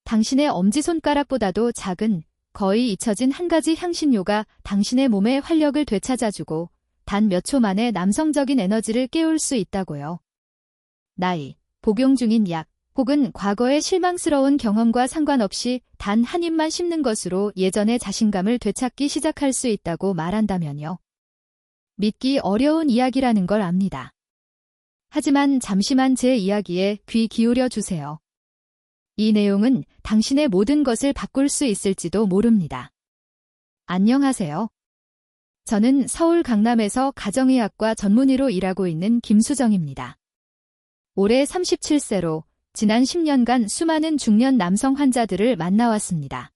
당신의 엄지손가락보다도 작은, 거의 잊혀진 한 가지 향신료가 당신의 몸의 활력을 되찾아주고 단 몇 초 만에 남성적인 에너지를 깨울 수 있다고요. 나이, 복용 중인 약, 혹은 과거의 실망스러운 경험과 상관없이 단 한 입만 씹는 것으로 예전의 자신감을 되찾기 시작할 수 있다고 말한다면요. 믿기 어려운 이야기라는 걸 압니다. 하지만 잠시만 제 이야기에 귀 기울여 주세요. 이 내용은 당신의 모든 것을 바꿀 수 있을지도 모릅니다. 안녕하세요. 저는 서울 강남에서 가정의학과 전문의로 일하고 있는 김수정입니다. 올해 37세로 지난 10년간 수많은 중년 남성 환자들을 만나왔습니다.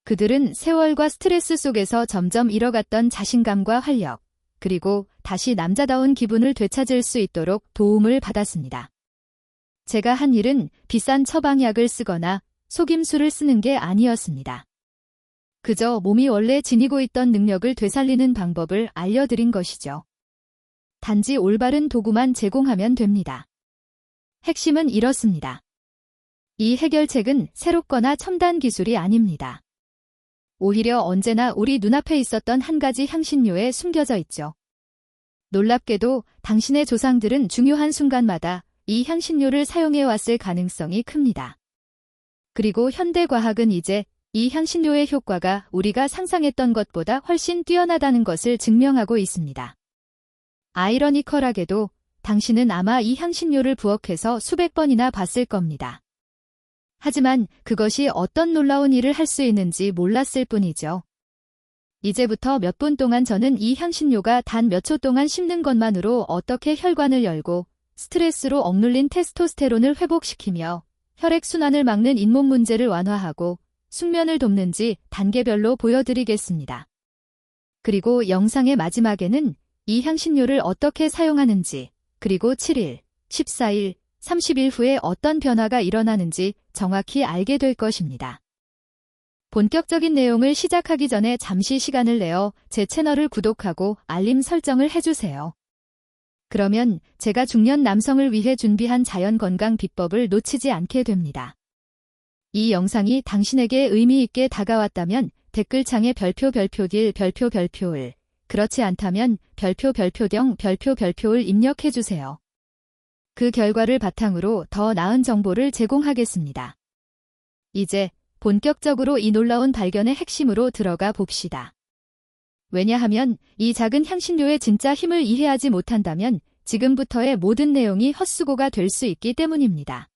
그들은 세월과 스트레스 속에서 점점 잃어갔던 자신감과 활력, 그리고 다시 남자다운 기분을 되찾을 수 있도록 도움을 받았습니다. 제가 한 일은 비싼 처방약을 쓰거나 속임수를 쓰는 게 아니었습니다. 그저 몸이 원래 지니고 있던 능력을 되살리는 방법을 알려드린 것이죠. 단지 올바른 도구만 제공하면 됩니다. 핵심은 이렇습니다. 이 해결책은 새롭거나 첨단 기술이 아닙니다. 오히려 언제나 우리 눈앞에 있었던 한 가지 향신료에 숨겨져 있죠. 놀랍게도 당신의 조상들은 중요한 순간마다 이 향신료를 사용해왔을 가능성이 큽니다. 그리고 현대과학은 이제 이 향신료의 효과가 우리가 상상했던 것보다 훨씬 뛰어나다는 것을 증명하고 있습니다. 아이러니컬하게도 당신은 아마 이 향신료를 부엌에서 수백 번이나 봤을 겁니다. 하지만 그것이 어떤 놀라운 일을 할 수 있는지 몰랐을 뿐이죠. 이제부터 몇 분 동안 저는 이 향신료가 단 몇 초 동안 씹는 것만으로 어떻게 혈관을 열고 스트레스로 억눌린 테스토스테론을 회복시키며 혈액순환을 막는 잇몸 문제를 완화하고 숙면을 돕는지 단계별로 보여드리겠습니다. 그리고 영상의 마지막에는 이 향신료를 어떻게 사용하는지, 그리고 7일, 14일, 30일 후에 어떤 변화가 일어나는지 정확히 알게 될 것입니다. 본격적인 내용을 시작하기 전에 잠시 시간을 내어 제 채널을 구독하고 알림 설정을 해주세요. 그러면 제가 중년 남성을 위해 준비한 자연 건강 비법을 놓치지 않게 됩니다. 이 영상이 당신에게 의미 있게 다가왔다면 댓글창에 별표별 별표을, 그렇지 않다면 별표을 입력해주세요. 그 결과를 바탕으로 더 나은 정보를 제공하겠습니다. 이제 본격적으로 이 놀라운 발견의 핵심으로 들어가 봅시다. 왜냐하면 이 작은 향신료의 진짜 힘을 이해하지 못한다면 지금부터의 모든 내용이 헛수고가 될 수 있기 때문입니다.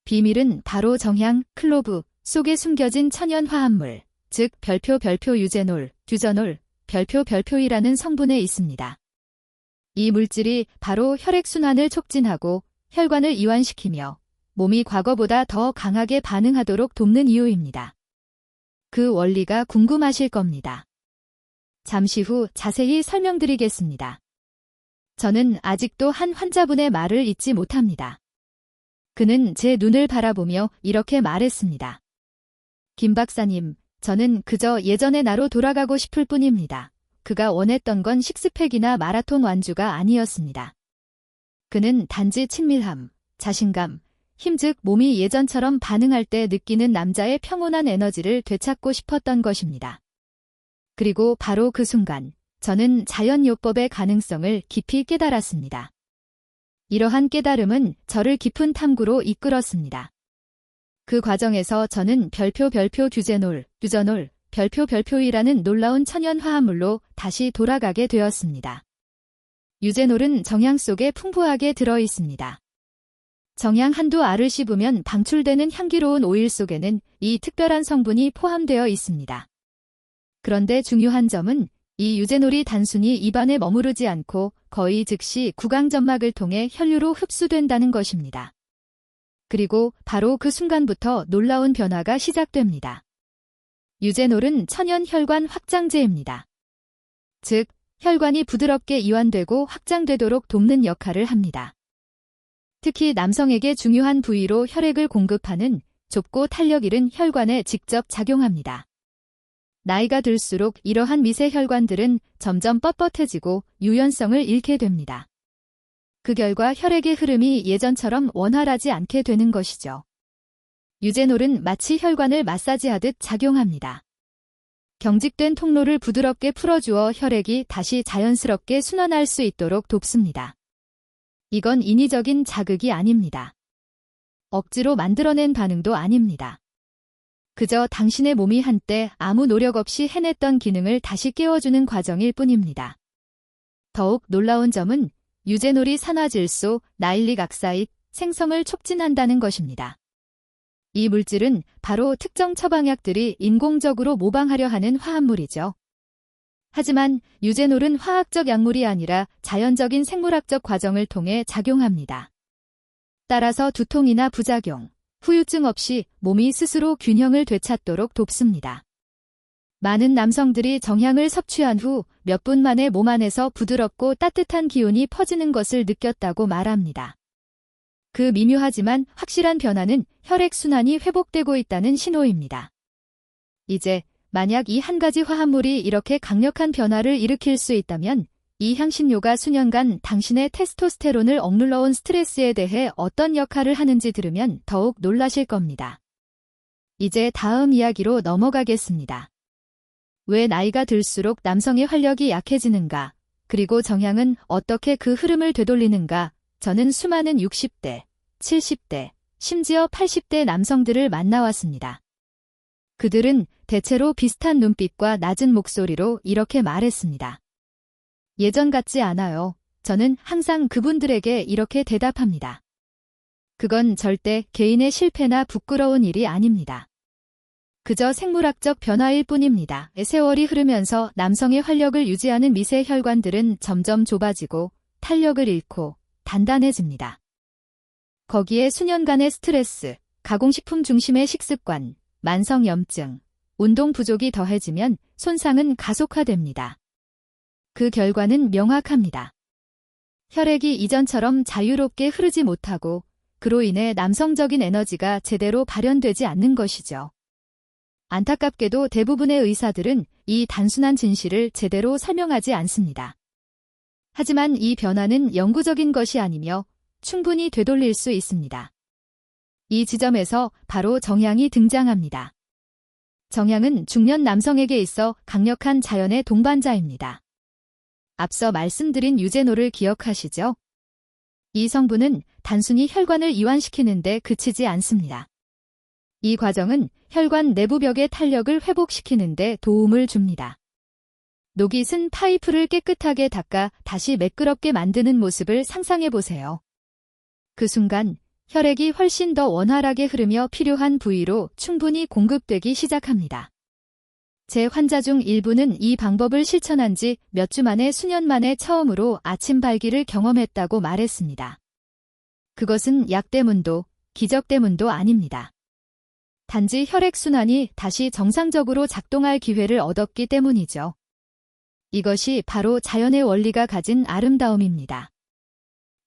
비밀은 바로 정향, 클로브 속에 숨겨진 천연 화합물, 즉 별표 유제놀, 듀저놀, 별표이라는 성분에 있습니다. 이 물질이 바로 혈액순환을 촉진하고 혈관을 이완시키며 몸이 과거보다 더 강하게 반응하도록 돕는 이유입니다. 그 원리가 궁금하실 겁니다. 잠시 후 자세히 설명드리겠습니다. 저는 아직도 한 환자분의 말을 잊지 못합니다. 그는 제 눈을 바라보며 이렇게 말했습니다. 김 박사님, 저는 그저 예전의 나로 돌아가고 싶을 뿐입니다. 그가 원했던 건 식스팩이나 마라톤 완주가 아니었습니다. 그는 단지 친밀함, 자신감, 힘 즉 몸이 예전처럼 반응할 때 느끼는 남자의 평온한 에너지를 되찾고 싶었던 것입니다. 그리고 바로 그 순간 저는 자연요법의 가능성을 깊이 깨달았습니다. 이러한 깨달음은 저를 깊은 탐구로 이끌었습니다. 그 과정에서 저는 별표 듀제놀, 듀저놀, 별표이라는 놀라운 천연 화합물로 다시 돌아가게 되었습니다. 유제놀은 정향 속에 풍부하게 들어있습니다. 정향 한두 알을 씹으면 방출되는 향기로운 오일 속에는 이 특별한 성분이 포함되어 있습니다. 그런데 중요한 점은 이 유제놀이 단순히 입안에 머무르지 않고 거의 즉시 구강점막을 통해 혈류로 흡수된다는 것입니다. 그리고 바로 그 순간부터 놀라운 변화가 시작됩니다. 유제놀은 천연 혈관 확장제입니다. 즉, 혈관이 부드럽게 이완되고 확장되도록 돕는 역할을 합니다. 특히 남성에게 중요한 부위로 혈액을 공급하는 좁고 탄력 잃은 혈관에 직접 작용합니다. 나이가 들수록 이러한 미세 혈관들은 점점 뻣뻣해지고 유연성을 잃게 됩니다. 그 결과 혈액의 흐름이 예전처럼 원활하지 않게 되는 것이죠. 유제놀은 마치 혈관을 마사지하듯 작용합니다. 경직된 통로를 부드럽게 풀어주어 혈액이 다시 자연스럽게 순환할 수 있도록 돕습니다. 이건 인위적인 자극이 아닙니다. 억지로 만들어낸 반응도 아닙니다. 그저 당신의 몸이 한때 아무 노력 없이 해냈던 기능을 다시 깨워주는 과정일 뿐입니다. 더욱 놀라운 점은 유제놀이 산화질소, 나일릭 악사ид 생성을 촉진한다는 것입니다. 이 물질은 바로 특정 처방약들이 인공적으로 모방하려 하는 화합물이죠. 하지만 유제놀은 화학적 약물이 아니라 자연적인 생물학적 과정을 통해 작용합니다. 따라서 두통이나 부작용, 후유증 없이 몸이 스스로 균형을 되찾도록 돕습니다. 많은 남성들이 정향을 섭취한 후 몇 분 만에 몸 안에서 부드럽고 따뜻한 기운이 퍼지는 것을 느꼈다고 말합니다. 그 미묘하지만 확실한 변화는 혈액순환이 회복되고 있다는 신호입니다. 이제 만약 이 한 가지 화합물이 이렇게 강력한 변화를 일으킬 수 있다면 이 향신료가 수년간 당신의 테스토스테론을 억눌러온 스트레스에 대해 어떤 역할을 하는지 들으면 더욱 놀라실 겁니다. 이제 다음 이야기로 넘어가겠습니다. 왜 나이가 들수록 남성의 활력이 약해지는가, 그리고 정향은 어떻게 그 흐름을 되돌리는가, 저는 수많은 60대, 70대, 심지어 80대 남성들을 만나왔습니다. 그들은 대체로 비슷한 눈빛과 낮은 목소리로 이렇게 말했습니다. 예전 같지 않아요. 저는 항상 그분들에게 이렇게 대답합니다. 그건 절대 개인의 실패나 부끄러운 일이 아닙니다. 그저 생물학적 변화일 뿐입니다. 세월이 흐르면서 남성의 활력을 유지하는 미세 혈관들은 점점 좁아지고 탄력을 잃고 단단해집니다. 거기에 수년간의 스트레스, 가공식품 중심의 식습관, 만성염증, 운동 부족이 더해지면 손상은 가속화됩니다. 그 결과는 명확합니다. 혈액이 이전처럼 자유롭게 흐르지 못하고 그로 인해 남성적인 에너지가 제대로 발현되지 않는 것이죠. 안타깝게도 대부분의 의사들은 이 단순한 진실을 제대로 설명하지 않습니다. 하지만 이 변화는 영구적인 것이 아니며 충분히 되돌릴 수 있습니다. 이 지점에서 바로 정향이 등장합니다. 정향은 중년 남성에게 있어 강력한 자연의 동반자입니다. 앞서 말씀드린 유제놀을 기억하시죠? 이 성분은 단순히 혈관을 이완시키는 데 그치지 않습니다. 이 과정은 혈관 내부벽의 탄력을 회복시키는 데 도움을 줍니다. 녹이 쓴 파이프를 깨끗하게 닦아 다시 매끄럽게 만드는 모습을 상상해 보세요. 그 순간 혈액이 훨씬 더 원활하게 흐르며 필요한 부위로 충분히 공급되기 시작합니다. 제 환자 중 일부는 이 방법을 실천한 지 몇 주 만에 수년 만에 처음으로 아침 발기를 경험했다고 말했습니다. 그것은 약 때문도 기적 때문도 아닙니다. 단지 혈액순환이 다시 정상적으로 작동할 기회를 얻었기 때문이죠. 이것이 바로 자연의 원리가 가진 아름다움입니다.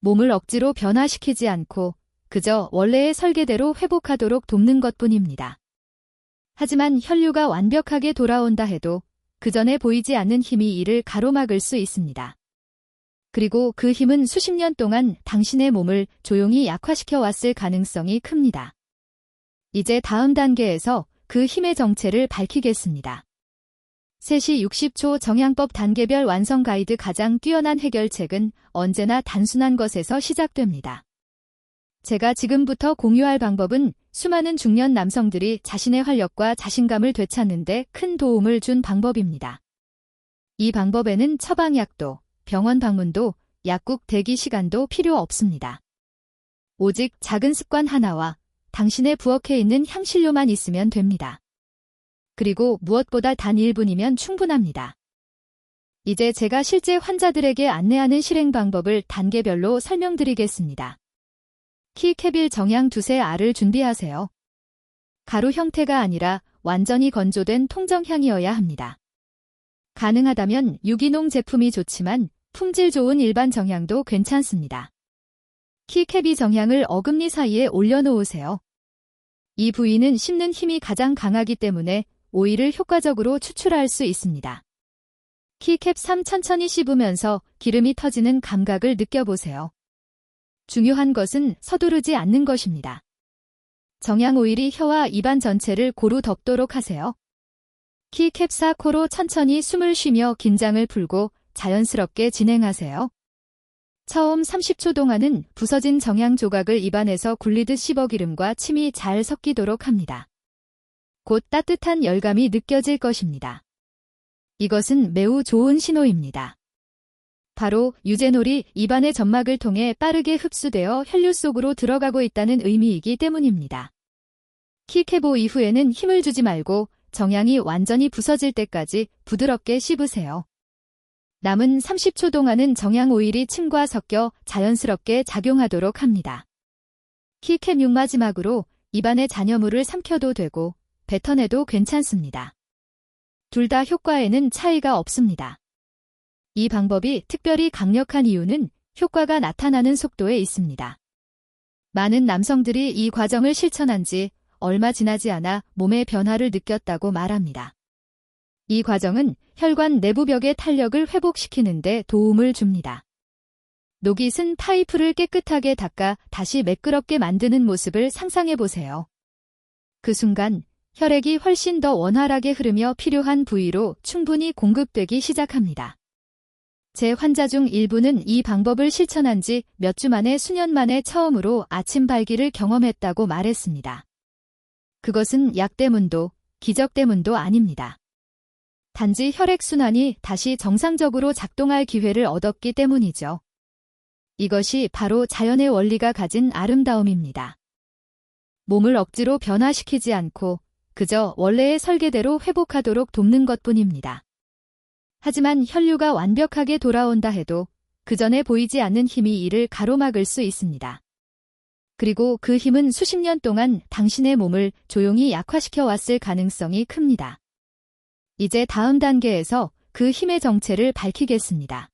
몸을 억지로 변화시키지 않고 그저 원래의 설계대로 회복하도록 돕는 것뿐입니다. 하지만 혈류가 완벽하게 돌아온다 해도 그 전에 보이지 않는 힘이 이를 가로막을 수 있습니다. 그리고 그 힘은 수십 년 동안 당신의 몸을 조용히 약화시켜 왔을 가능성이 큽니다. 이제 다음 단계에서 그 힘의 정체를 밝히겠습니다. 3시 60초 정향법 단계별 완성 가이드 가장 뛰어난 해결책은 언제나 단순한 것에서 시작됩니다. 제가 지금부터 공유할 방법은 수많은 중년 남성들이 자신의 활력과 자신감을 되찾는 데 큰 도움을 준 방법입니다. 이 방법에는 처방약도, 병원 방문도, 약국 대기 시간도 필요 없습니다. 오직 작은 습관 하나와 당신의 부엌에 있는 향신료만 있으면 됩니다. 그리고 무엇보다 단 1분이면 충분합니다. 이제 제가 실제 환자들에게 안내하는 실행 방법을 단계별로 설명드리겠습니다. 키케빌 정향 두세 알을 준비하세요. 가루 형태가 아니라 완전히 건조된 통정향이어야 합니다. 가능하다면 유기농 제품이 좋지만 품질 좋은 일반 정향도 괜찮습니다. 키케비 정향을 어금니 사이에 올려놓으세요. 이 부위는 씹는 힘이 가장 강하기 때문에 오일을 효과적으로 추출할 수 있습니다. 키캡 3 천천히 씹으면서 기름이 터지는 감각을 느껴보세요. 중요한 것은 서두르지 않는 것입니다. 정향 오일이 혀와 입안 전체를 고루 덮도록 하세요. 키캡 4코로 천천히 숨을 쉬며 긴장을 풀고 자연스럽게 진행하세요. 처음 30초 동안은 부서진 정향 조각을 입안에서 굴리듯 씹어 기름과 침이 잘 섞이도록 합니다. 곧 따뜻한 열감이 느껴질 것입니다. 이것은 매우 좋은 신호입니다. 바로 유제놀이 입안의 점막을 통해 빠르게 흡수되어 혈류 속으로 들어가고 있다는 의미이기 때문입니다. 키캡5 이후에는 힘을 주지 말고 정향이 완전히 부서질 때까지 부드럽게 씹으세요. 남은 30초 동안은 정향 오일이 침과 섞여 자연스럽게 작용하도록 합니다. 키캡6 마지막으로 입안의 잔여물을 삼켜도 되고 뱉어내도 괜찮습니다. 둘 다 효과에는 차이가 없습니다. 이 방법이 특별히 강력한 이유는 효과가 나타나는 속도에 있습니다. 많은 남성들이 이 과정을 실천한 지 얼마 지나지 않아 몸의 변화를 느꼈다고 말합니다. 이 과정은 혈관 내부벽의 탄력을 회복시키는 데 도움을 줍니다. 녹이 쓴 파이프를 깨끗하게 닦아 다시 매끄럽게 만드는 모습을 상상해 보세요. 그 순간 혈액이 훨씬 더 원활하게 흐르며 필요한 부위로 충분히 공급되기 시작합니다. 제 환자 중 일부는 이 방법을 실천한 지 몇 주 만에 수년 만에 처음으로 아침 발기를 경험했다고 말했습니다. 그것은 약 때문도 기적 때문도 아닙니다. 단지 혈액순환이 다시 정상적으로 작동할 기회를 얻었기 때문이죠. 이것이 바로 자연의 원리가 가진 아름다움입니다. 몸을 억지로 변화시키지 않고 그저 원래의 설계대로 회복하도록 돕는 것뿐입니다. 하지만 혈류가 완벽하게 돌아온다 해도 그 전에 보이지 않는 힘이 이를 가로막을 수 있습니다. 그리고 그 힘은 수십 년 동안 당신의 몸을 조용히 약화시켜 왔을 가능성이 큽니다. 이제 다음 단계에서 그 힘의 정체를 밝히겠습니다.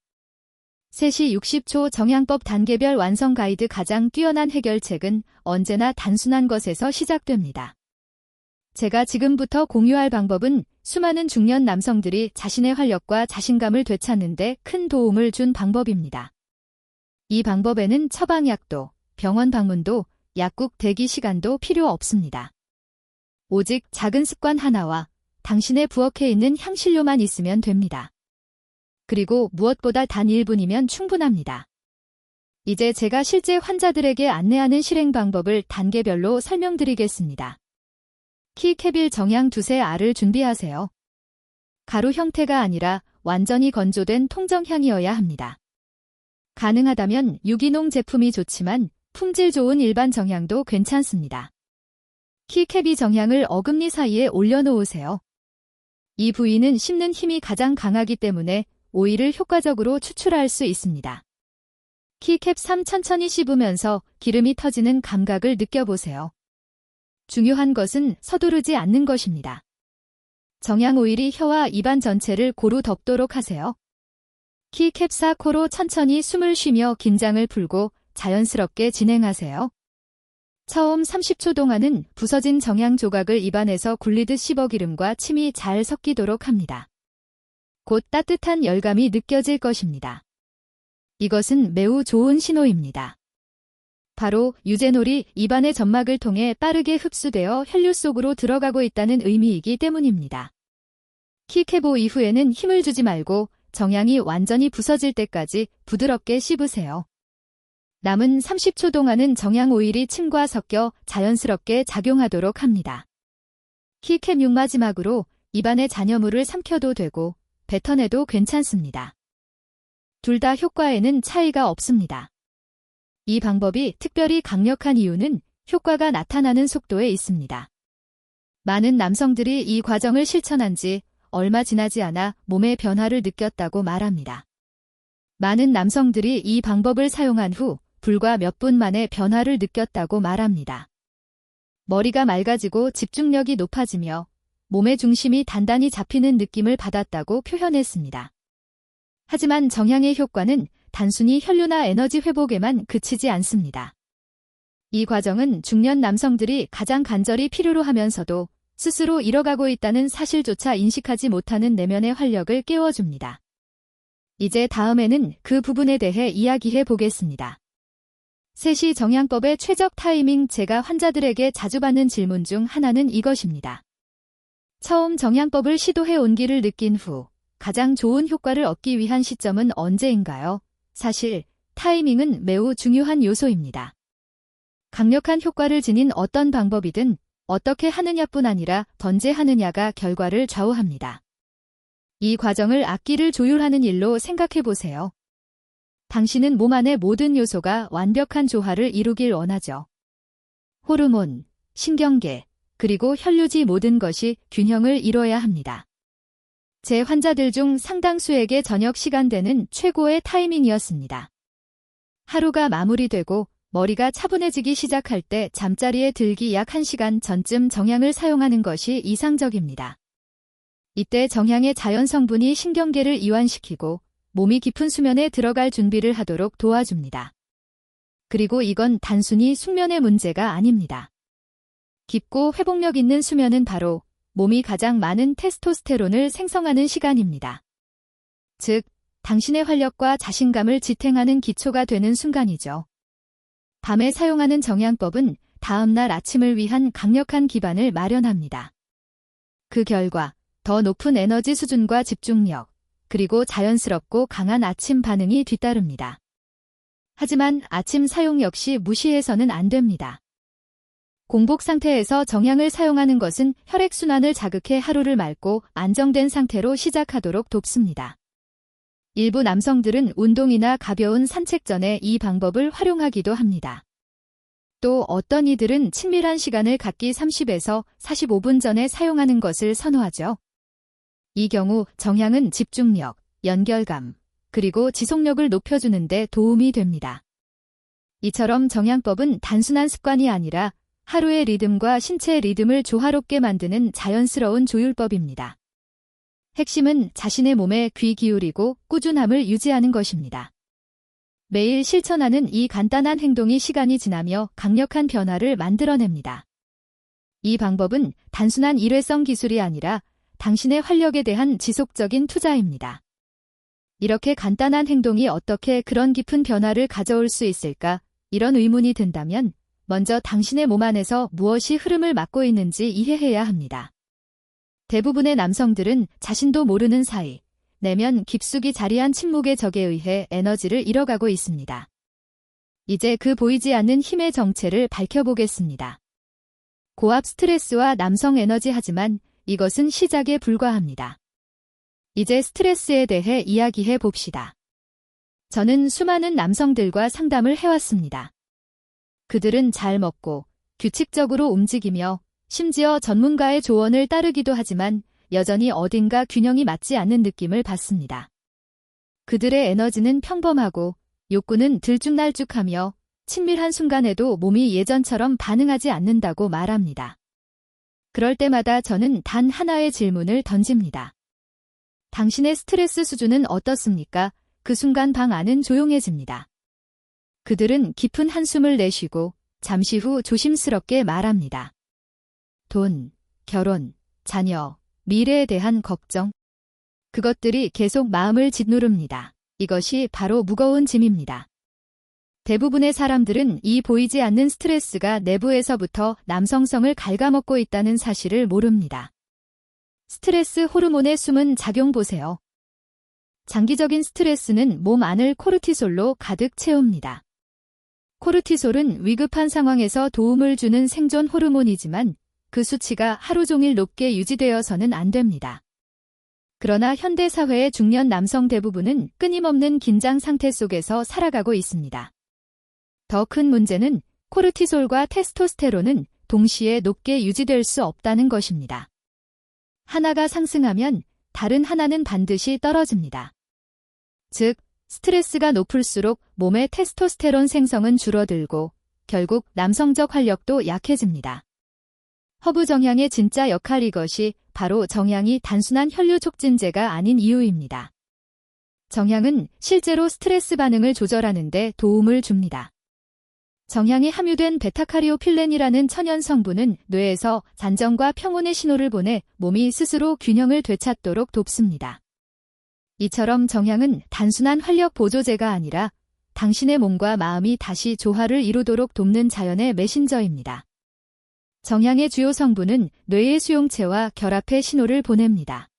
3시 60초 정향법 단계별 완성 가이드 가장 뛰어난 해결책은 언제나 단순한 것에서 시작됩니다. 제가 지금부터 공유할 방법은 수많은 중년 남성들이 자신의 활력과 자신감을 되찾는 데 큰 도움을 준 방법입니다. 이 방법에는 처방약도, 병원 방문도, 약국 대기 시간도 필요 없습니다. 오직 작은 습관 하나와 당신의 부엌에 있는 향신료만 있으면 됩니다. 그리고 무엇보다 단 1분이면 충분합니다. 이제 제가 실제 환자들에게 안내하는 실행 방법을 단계별로 설명드리겠습니다. 키캡1 정향 두세 알을 준비하세요. 가루 형태가 아니라 완전히 건조된 통정향이어야 합니다. 가능하다면 유기농 제품이 좋지만 품질 좋은 일반 정향도 괜찮습니다. 키캡2 정향을 어금니 사이에 올려놓으세요. 이 부위는 씹는 힘이 가장 강하기 때문에 오일을 효과적으로 추출할 수 있습니다. 키캡3 천천히 씹으면서 기름이 터지는 감각을 느껴보세요. 중요한 것은 서두르지 않는 것입니다. 정향 오일이 혀와 입안 전체를 고루 덮도록 하세요. 키캡4 코로 천천히 숨을 쉬며 긴장을 풀고 자연스럽게 진행하세요. 처음 30초 동안은 부서진 정향 조각을 입안에서 굴리듯 씹어 기름과 침이 잘 섞이도록 합니다. 곧 따뜻한 열감이 느껴질 것입니다. 이것은 매우 좋은 신호입니다. 바로 유제놀이 입안의 점막을 통해 빠르게 흡수되어 혈류 속으로 들어가고 있다는 의미이기 때문입니다. 키캡5 이후에는 힘을 주지 말고 정향이 완전히 부서질 때까지 부드럽게 씹으세요. 남은 30초 동안은 정향 오일이 침과 섞여 자연스럽게 작용하도록 합니다. 키캡6 마지막으로 입안의 잔여물을 삼켜도 되고 뱉어내도 괜찮습니다. 둘 다 효과에는 차이가 없습니다. 이 방법이 특별히 강력한 이유는 효과가 나타나는 속도에 있습니다. 많은 남성들이 이 과정을 실천한 지 얼마 지나지 않아 몸의 변화를 느꼈다고 말합니다. 많은 남성들이 이 방법을 사용한 후 불과 몇 분 만에 변화를 느꼈다고 말합니다. 머리가 맑아지고 집중력이 높아지며 몸의 중심이 단단히 잡히는 느낌을 받았다고 표현했습니다. 하지만 정향의 효과는 단순히 혈류나 에너지 회복에만 그치지 않습니다. 이 과정은 중년 남성들이 가장 간절히 필요로 하면서도 스스로 잃어가고 있다는 사실조차 인식하지 못하는 내면의 활력을 깨워줍니다. 이제 다음에는 그 부분에 대해 이야기해 보겠습니다. 세시 정양법의 최적 타이밍. 제가 환자들에게 자주 받는 질문 중 하나는 이것입니다. 처음 정양법을 시도해 온기를 느낀 후 가장 좋은 효과를 얻기 위한 시점은 언제인가요? 사실 타이밍은 매우 중요한 요소입니다. 강력한 효과를 지닌 어떤 방법이든 어떻게 하느냐뿐 아니라 언제 하느냐가 결과를 좌우합니다. 이 과정을 악기를 조율하는 일로 생각해 보세요. 당신은 몸 안의 모든 요소가 완벽한 조화를 이루길 원하죠. 호르몬, 신경계, 그리고 혈류지 모든 것이 균형을 이뤄야 합니다. 제 환자들 중 상당수에게 저녁 시간대는 최고의 타이밍이었습니다. 하루가 마무리되고 머리가 차분해지기 시작할 때 잠자리에 들기 약 1시간 전쯤 정향을 사용하는 것이 이상적입니다. 이때 정향의 자연 성분이 신경계를 이완시키고 몸이 깊은 수면에 들어갈 준비를 하도록 도와줍니다. 그리고 이건 단순히 숙면의 문제가 아닙니다. 깊고 회복력 있는 수면은 바로 몸이 가장 많은 테스토스테론을 생성하는 시간입니다. 즉, 당신의 활력과 자신감을 지탱하는 기초가 되는 순간이죠. 밤에 사용하는 정향법은 다음날 아침을 위한 강력한 기반을 마련합니다. 그 결과 더 높은 에너지 수준과 집중력, 그리고 자연스럽고 강한 아침 반응이 뒤따릅니다. 하지만 아침 사용 역시 무시해서는 안 됩니다. 공복 상태에서 정향을 사용하는 것은 혈액순환을 자극해 하루를 맑고 안정된 상태로 시작하도록 돕습니다. 일부 남성들은 운동이나 가벼운 산책 전에 이 방법을 활용하기도 합니다. 또 어떤 이들은 친밀한 시간을 갖기 30에서 45분 전에 사용하는 것을 선호하죠. 이 경우 정향은 집중력, 연결감, 그리고 지속력을 높여주는 데 도움이 됩니다. 이처럼 정향법은 단순한 습관이 아니라 하루의 리듬과 신체의 리듬을 조화롭게 만드는 자연스러운 조율법입니다. 핵심은 자신의 몸에 귀 기울이고 꾸준함을 유지하는 것입니다. 매일 실천하는 이 간단한 행동이 시간이 지나며 강력한 변화를 만들어냅니다. 이 방법은 단순한 일회성 기술이 아니라 당신의 활력에 대한 지속적인 투자입니다. 이렇게 간단한 행동이 어떻게 그런 깊은 변화를 가져올 수 있을까? 이런 의문이 든다면 먼저 당신의 몸 안에서 무엇이 흐름을 막고 있는지 이해해야 합니다. 대부분의 남성들은 자신도 모르는 사이 내면 깊숙이 자리한 침묵의 적에 의해 에너지를 잃어가고 있습니다. 이제 그 보이지 않는 힘의 정체를 밝혀보겠습니다. 고압 스트레스와 남성 에너지. 하지만 이것은 시작에 불과합니다. 이제 스트레스에 대해 이야기해 봅시다. 저는 수많은 남성들과 상담을 해왔습니다. 그들은 잘 먹고 규칙적으로 움직이며 심지어 전문가의 조언을 따르기도 하지만 여전히 어딘가 균형이 맞지 않는 느낌을 받습니다. 그들의 에너지는 평범하고 욕구는 들쭉날쭉하며 친밀한 순간에도 몸이 예전처럼 반응하지 않는다고 말합니다. 그럴 때마다 저는 단 하나의 질문을 던집니다. 당신의 스트레스 수준은 어떻습니까? 그 순간 방 안은 조용해집니다. 그들은 깊은 한숨을 내쉬고 잠시 후 조심스럽게 말합니다. 돈, 결혼, 자녀, 미래에 대한 걱정. 그것들이 계속 마음을 짓누릅니다. 이것이 바로 무거운 짐입니다. 대부분의 사람들은 이 보이지 않는 스트레스가 내부에서부터 남성성을 갉아먹고 있다는 사실을 모릅니다. 스트레스 호르몬의 숨은 작용 보세요. 장기적인 스트레스는 몸 안을 코르티솔로 가득 채웁니다. 코르티솔은 위급한 상황에서 도움을 주는 생존 호르몬이지만 그 수치가 하루 종일 높게 유지되어서는 안 됩니다. 그러나 현대 사회의 중년 남성 대부분은 끊임없는 긴장 상태 속에서 살아가고 있습니다. 더 큰 문제는 코르티솔과 테스토스테론은 동시에 높게 유지될 수 없다는 것입니다. 하나가 상승하면 다른 하나는 반드시 떨어집니다. 즉, 스트레스가 높을수록 몸의 테스토스테론 생성은 줄어들고 결국 남성적 활력도 약해집니다. 허브 정향의 진짜 역할, 이것이 바로 정향이 단순한 혈류 촉진제가 아닌 이유입니다. 정향은 실제로 스트레스 반응을 조절하는 데 도움을 줍니다. 정향에 함유된 베타카리오필렌이라는 천연 성분은 뇌에서 안정과 평온의 신호를 보내 몸이 스스로 균형을 되찾도록 돕습니다. 이처럼 정향은 단순한 활력 보조제가 아니라 당신의 몸과 마음이 다시 조화를 이루도록 돕는 자연의 메신저입니다. 정향의 주요 성분은 뇌의 수용체와 결합해 신호를 보냅니다.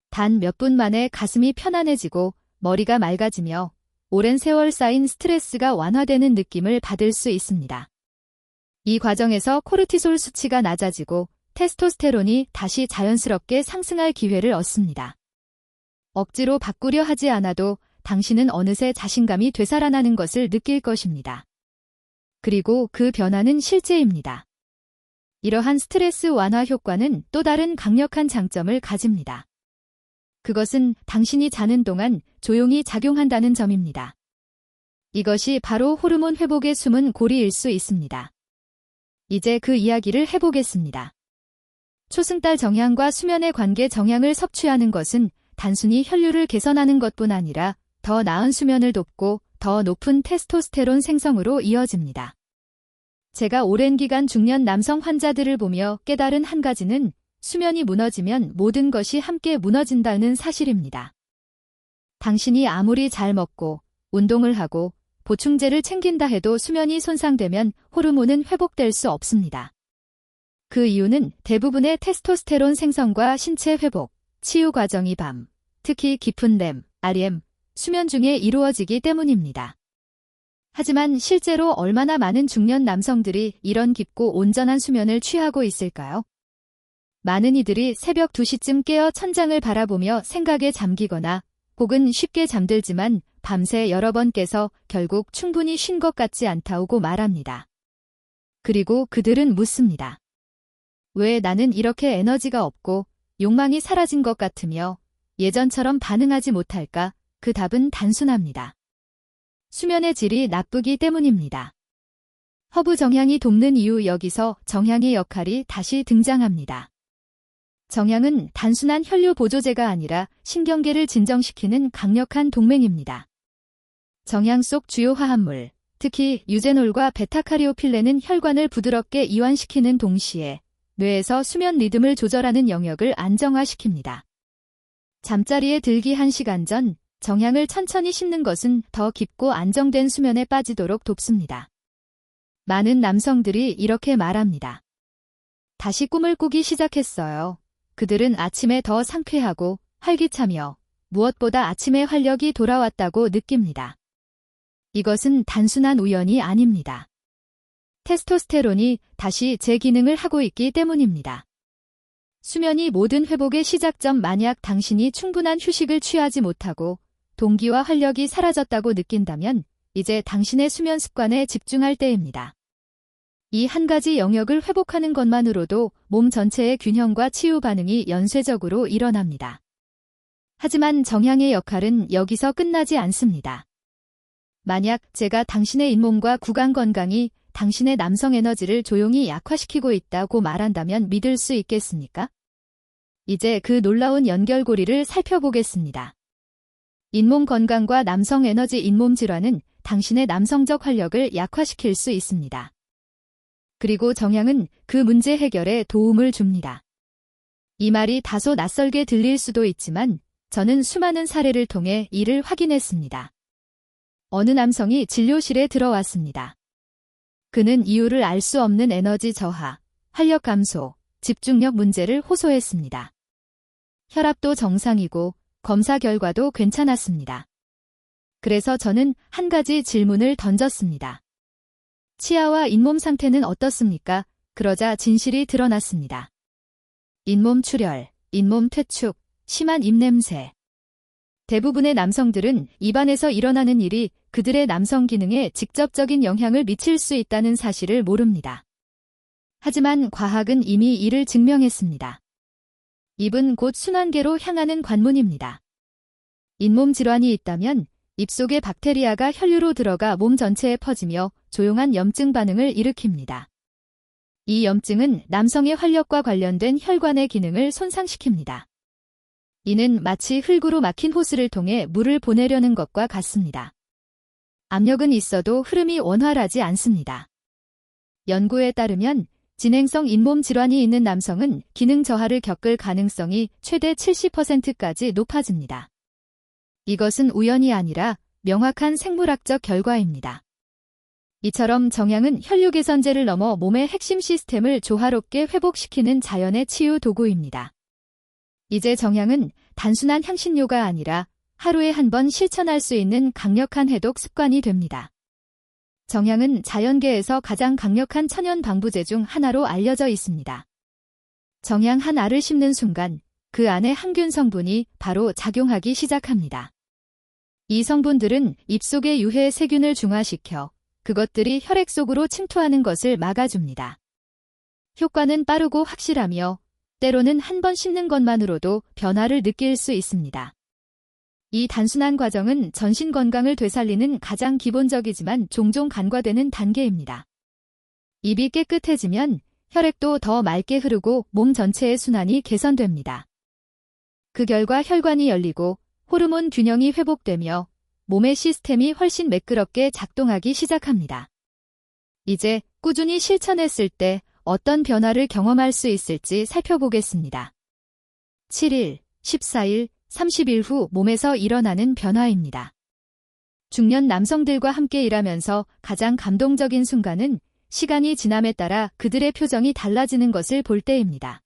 단 몇 분 만에 가슴이 편안해지고 머리가 맑아지며 오랜 세월 쌓인 스트레스가 완화되는 느낌을 받을 수 있습니다. 이 과정에서 코르티솔 수치가 낮아지고 테스토스테론이 다시 자연스럽게 상승할 기회를 얻습니다. 억지로 바꾸려 하지 않아도 당신은 어느새 자신감이 되살아나는 것을 느낄 것입니다. 그리고 그 변화는 실제입니다. 이러한 스트레스 완화 효과는 또 다른 강력한 장점을 가집니다. 그것은 당신이 자는 동안 조용히 작용한다는 점입니다. 이것이 바로 호르몬 회복의 숨은 고리일 수 있습니다. 이제 그 이야기를 해보겠습니다. 초승달 정향과 수면의 관계 정향을 섭취하는 것은 단순히 혈류를 개선하는 것뿐 아니라 더 나은 수면을 돕고 더 높은 테스토스테론 생성으로 이어집니다. 제가 오랜 기간 중년 남성 환자들을 보며 깨달은 한 가지는 수면이 무너지면 모든 것이 함께 무너진다는 사실입니다. 당신이 아무리 잘 먹고 운동을 하고 보충제를 챙긴다 해도 수면이 손상되면 호르몬은 회복될 수 없습니다. 그 이유는 대부분의 테스토스테론 생성과 신체 회복, 치유 과정이 특히 깊은 REM, REM, 수면 중에 이루어지기 때문입니다. 하지만 실제로 얼마나 많은 중년 남성들이 이런 깊고 온전한 수면을 취하고 있을까요? 많은 이들이 새벽 2시쯤 깨어 천장을 바라보며 생각에 잠기거나 혹은 쉽게 잠들지만 밤새 여러 번 깨서 결국 충분히 쉰 것 같지 않다고 말합니다. 그리고 그들은 묻습니다. 왜 나는 이렇게 에너지가 없고 욕망이 사라진 것 같으며 예전처럼 반응하지 못할까? 그 답은 단순합니다. 수면의 질이 나쁘기 때문입니다. 허브 정향이 돕는 이유 여기서 정향의 역할이 다시 등장합니다. 정향은 단순한 혈류 보조제가 아니라 신경계를 진정시키는 강력한 동맹입니다. 정향 속 주요 화합물, 특히 유제놀과 베타카리오필레는 혈관을 부드럽게 이완시키는 동시에 뇌에서 수면 리듬을 조절하는 영역을 안정화시킵니다. 잠자리에 들기 1시간 전 정향을 천천히 씹는 것은 더 깊고 안정된 수면에 빠지도록 돕습니다. 많은 남성들이 이렇게 말합니다. 다시 꿈을 꾸기 시작했어요. 그들은 아침에 더 상쾌하고 활기차며 무엇보다 아침에 활력이 돌아왔다고 느낍니다. 이것은 단순한 우연이 아닙니다. 테스토스테론이 다시 제 기능을 하고 있기 때문입니다. 수면이 모든 회복의 시작점. 만약 당신이 충분한 휴식을 취하지 못하고 동기와 활력이 사라졌다고 느낀다면 이제 당신의 수면 습관에 집중할 때입니다. 이 한 가지 영역을 회복하는 것만으로도 몸 전체의 균형과 치유 반응이 연쇄적으로 일어납니다. 하지만 정향의 역할은 여기서 끝나지 않습니다. 만약 제가 당신의 잇몸과 구강 건강이 당신의 남성 에너지를 조용히 약화시키고 있다고 말한다면 믿을 수 있겠습니까? 이제 그 놀라운 연결고리를 살펴보겠습니다. 잇몸 건강과 남성 에너지. 잇몸 질환은 당신의 남성적 활력을 약화시킬 수 있습니다. 그리고 정향은 그 문제 해결에 도움을 줍니다. 이 말이 다소 낯설게 들릴 수도 있지만 저는 수많은 사례를 통해 이를 확인했습니다. 어느 남성이 진료실에 들어왔습니다. 그는 이유를 알 수 없는 에너지 저하, 활력 감소, 집중력 문제를 호소했습니다. 혈압도 정상이고 검사 결과도 괜찮았습니다. 그래서 저는 한 가지 질문을 던졌습니다. 치아와 잇몸 상태는 어떻습니까? 그러자 진실이 드러났습니다. 잇몸 출혈, 잇몸 퇴축, 심한 입냄새. 대부분의 남성들은 입안에서 일어나는 일이 그들의 남성 기능에 직접적인 영향을 미칠 수 있다는 사실을 모릅니다. 하지만 과학은 이미 이를 증명했습니다. 입은 곧 순환계로 향하는 관문입니다. 잇몸 질환이 있다면 입속의 박테리아가 혈류로 들어가 몸 전체에 퍼지며 조용한 염증 반응을 일으킵니다. 이 염증은 남성의 활력과 관련된 혈관의 기능을 손상시킵니다. 이는 마치 흙으로 막힌 호스를 통해 물을 보내려는 것과 같습니다. 압력은 있어도 흐름이 원활하지 않습니다. 연구에 따르면 진행성 잇몸 질환이 있는 남성은 기능 저하를 겪을 가능성이 최대 70%까지 높아집니다. 이것은 우연이 아니라 명확한 생물학적 결과입니다. 이처럼 정향은 혈류 개선제를 넘어 몸의 핵심 시스템을 조화롭게 회복시키는 자연의 치유 도구입니다. 이제 정향은 단순한 향신료가 아니라 하루에 한 번 실천할 수 있는 강력한 해독 습관이 됩니다. 정향은 자연계에서 가장 강력한 천연 방부제 중 하나로 알려져 있습니다. 정향 한 알을 씹는 순간 그 안에 항균 성분이 바로 작용하기 시작합니다. 이 성분들은 입속의 유해 세균을 중화시켜 그것들이 혈액 속으로 침투하는 것을 막아줍니다. 효과는 빠르고 확실하며 때로는 한 번 씹는 것만으로도 변화를 느낄 수 있습니다. 이 단순한 과정은 전신 건강을 되살리는 가장 기본적이지만 종종 간과되는 단계입니다. 입이 깨끗해지면 혈액도 더 맑게 흐르고 몸 전체의 순환이 개선됩니다. 그 결과 혈관이 열리고 호르몬 균형이 회복되며 몸의 시스템이 훨씬 매끄럽게 작동하기 시작합니다. 이제 꾸준히 실천했을 때 어떤 변화를 경험할 수 있을지 살펴보겠습니다. 7일, 14일, 30일 후 몸에서 일어나는 변화입니다. 중년 남성들과 함께 일하면서 가장 감동적인 순간은 시간이 지남에 따라 그들의 표정이 달라지는 것을 볼 때입니다.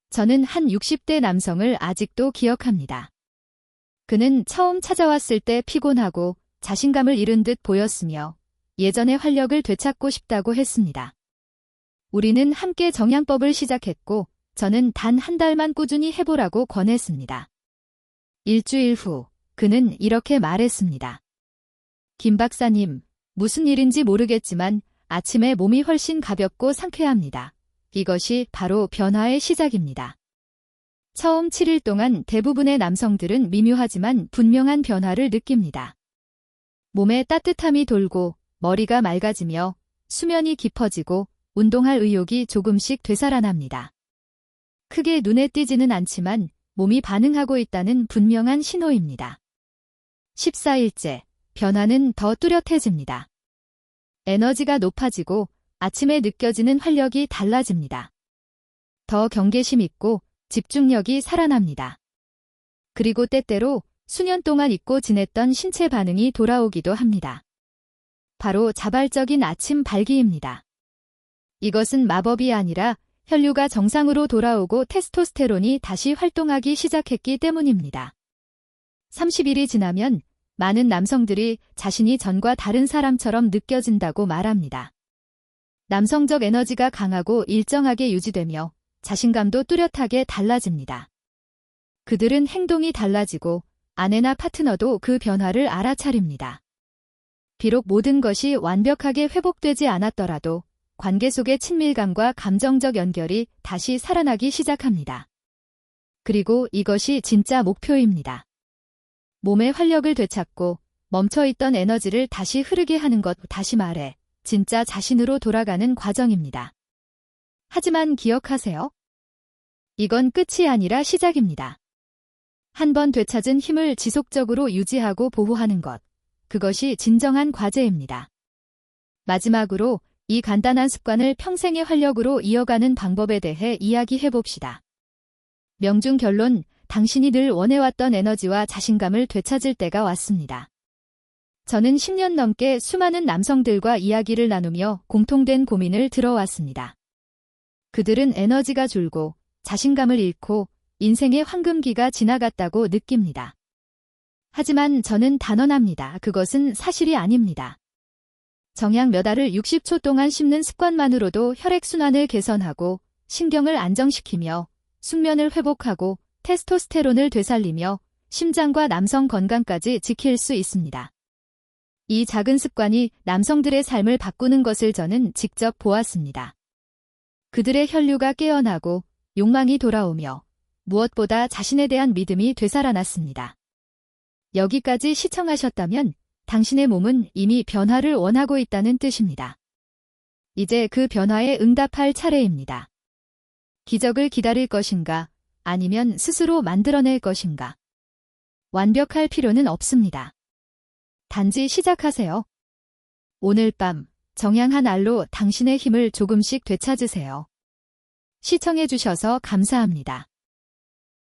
저는 한 60대 남성을 아직도 기억합니다. 그는 처음 찾아왔을 때 피곤하고 자신감을 잃은 듯 보였으며 예전의 활력을 되찾고 싶다고 했습니다. 우리는 함께 정향법을 시작했고 저는 단 한 달만 꾸준히 해보라고 권했습니다. 일주일 후 그는 이렇게 말했습니다. 김 박사님, 무슨 일인지 모르겠지만 아침에 몸이 훨씬 가볍고 상쾌합니다. 이것이 바로 변화의 시작입니다. 처음 7일 동안 대부분의 남성들은 미묘하지만 분명한 변화를 느낍니다. 몸에 따뜻함이 돌고 머리가 맑아지며 수면이 깊어지고 운동할 의욕이 조금씩 되살아납니다. 크게 눈에 띄지는 않지만 몸이 반응하고 있다는 분명한 신호입니다. 14일째, 변화는 더 뚜렷해집니다. 에너지가 높아지고 아침에 느껴지는 활력이 달라집니다. 더 경계심 있고 집중력이 살아납니다. 그리고 때때로 수년 동안 잊고 지냈던 신체 반응이 돌아오기도 합니다. 바로 자발적인 아침 발기입니다. 이것은 마법이 아니라 혈류가 정상으로 돌아오고 테스토스테론이 다시 활동하기 시작했기 때문입니다. 30일이 지나면 많은 남성들이 자신이 전과 다른 사람처럼 느껴진다고 말합니다. 남성적 에너지가 강하고 일정하게 유지되며 자신감도 뚜렷하게 달라집니다. 그들은 행동이 달라지고 아내나 파트너도 그 변화를 알아차립니다. 비록 모든 것이 완벽하게 회복되지 않았더라도 관계 속의 친밀감과 감정적 연결이 다시 살아나기 시작합니다. 그리고 이것이 진짜 목표입니다. 몸의 활력을 되찾고 멈춰있던 에너지를 다시 흐르게 하는 것, 다시 말해 진짜 자신으로 돌아가는 과정입니다. 하지만 기억하세요. 이건 끝이 아니라 시작입니다. 한번 되찾은 힘을 지속적으로 유지하고 보호하는 것, 그것이 진정한 과제입니다. 마지막으로 이 간단한 습관을 평생의 활력으로 이어가는 방법에 대해 이야기해봅시다. 명중 결론, 당신이 늘 원해왔던 에너지와 자신감을 되찾을 때가 왔습니다. 저는 10년 넘게 수많은 남성들과 이야기를 나누며 공통된 고민을 들어왔습니다. 그들은 에너지가 줄고 자신감을 잃고 인생의 황금기가 지나갔다고 느낍니다. 하지만 저는 단언합니다. 그것은 사실이 아닙니다. 정향 몇 알을 60초 동안 씹는 습관만으로도 혈액순환을 개선하고 신경을 안정시키며 숙면을 회복하고 테스토스테론을 되살리며 심장과 남성 건강까지 지킬 수 있습니다. 이 작은 습관이 남성들의 삶을 바꾸는 것을 저는 직접 보았습니다. 그들의 혈류가 깨어나고 욕망이 돌아오며 무엇보다 자신에 대한 믿음이 되살아났습니다. 여기까지 시청하셨다면 당신의 몸은 이미 변화를 원하고 있다는 뜻입니다. 이제 그 변화에 응답할 차례입니다. 기적을 기다릴 것인가, 아니면 스스로 만들어낼 것인가. 완벽할 필요는 없습니다. 단지 시작하세요. 오늘 밤 정향 한 알로 당신의 힘을 조금씩 되찾으세요. 시청해주셔서 감사합니다.